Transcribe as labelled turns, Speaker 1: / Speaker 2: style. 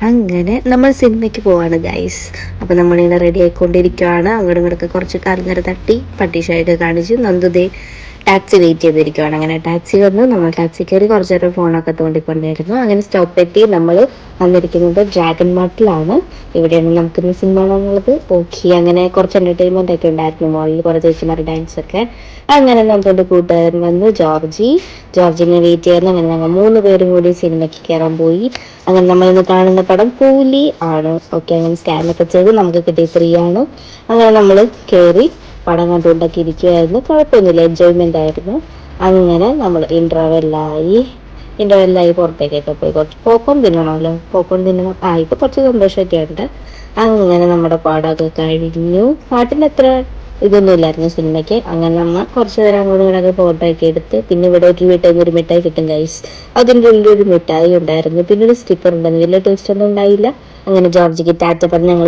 Speaker 1: അങ്ങനെ നമ്മൾ സിനിമയ്ക്ക് പോവാണ് ഗൈസ്. അപ്പോൾ നമ്മളിങ്ങനെ റെഡി ആയിക്കൊണ്ടിരിക്കുകയാണ്. അങ്ങോട്ടും ഇങ്ങോട്ടൊക്കെ കുറച്ച് കാൽനര തട്ടി പട്ടീഷായിട്ട് കാണിച്ച് നന്ദുദേ ടാക്സി വെയിറ്റ് ചെയ്തിരിക്കുകയാണ്. അങ്ങനെ ടാക്സി വന്നു, നമ്മൾ ടാക്സി കയറി കുറച്ച് നേരം ഫോണൊക്കെ തോണ്ടിക്കൊണ്ടിരുന്നു. അങ്ങനെ സ്റ്റോപ്പ് എത്തി. നമ്മൾ വന്നിരിക്കുന്നത് ഡ്രാഗൺ മാർട്ടിലാണ്. ഇവിടെയാണ് നമുക്കിന്ന് സിനിമ കാണാനുള്ളത്. ഓക്കെ, അങ്ങനെ കുറച്ച് എൻ്റർടൈൻമെൻ്റ് ഒക്കെ ഉണ്ടായിരുന്നു. മോളിൽ കുറേ ചേച്ചിമാർ ഡാൻസ് ഒക്കെ. അങ്ങനെ നമ്മുടെ കൂട്ടുകാരൻ വന്ന് ജോർജിനെ വെയിറ്റ് ചെയ്യുന്നു. അങ്ങനെ ഞങ്ങൾ 3 പേരും കൂടി സിനിമയ്ക്ക് കയറാൻ പോയി. അങ്ങനെ നമ്മളിന്ന് കാണുന്ന പടം കൂലി ആണ്. ഓക്കെ, അങ്ങനെ സ്കാനൊക്കെ ചെയ്ത് നമുക്ക് കിട്ടി, ഫ്രീ ആണ്. അങ്ങനെ നമ്മൾ കയറി പടം കണ്ടുകൊണ്ടൊക്കെ ഇരിക്കുമായിരുന്നു. കുഴപ്പമൊന്നുമില്ല, എൻജോയ്മെൻ്റ് ആയിരുന്നു. അങ്ങനെ നമ്മൾ ഇൻ്റർവെല്ലായി പുറത്തേക്കൊക്കെ പോയി കുറച്ച് പോപ്കോൺ തിന്നണമല്ലോ, പോപ്കോൺ തിന്നണം. ഇപ്പോൾ കുറച്ച് സന്തോഷമൊക്കെ ഉണ്ട്. അങ്ങനെ നമ്മുടെ പാടമൊക്കെ കഴിഞ്ഞു. പാട്ടിന് അത്ര ഇതൊന്നും ഇല്ലായിരുന്നു സിനിമയ്ക്ക്. അങ്ങനെ നമ്മൾ കുറച്ച് നേരം അങ്ങോട്ടും ഇങ്ങോട്ടൊക്കെ ഫോട്ടോ ഒക്കെ എടുത്ത്, പിന്നെ ഇവിടെ ഒരു വീട്ടിൽ നിന്ന് ഒരു മിഠായി കിട്ടും ഗൈസ്. അതിൻ്റെ ഉള്ളിൽ ഒരു മിഠായി ഉണ്ടായിരുന്നു, പിന്നെ ഒരു സ്റ്റിക്കർ ഉണ്ടായിരുന്നു. വലിയ ടേസ്റ്റ് ഒന്നും ഉണ്ടായില്ല. അങ്ങനെ ജോർജിക്ക് ടാറ്റ പറഞ്ഞ് ഞങ്ങൾ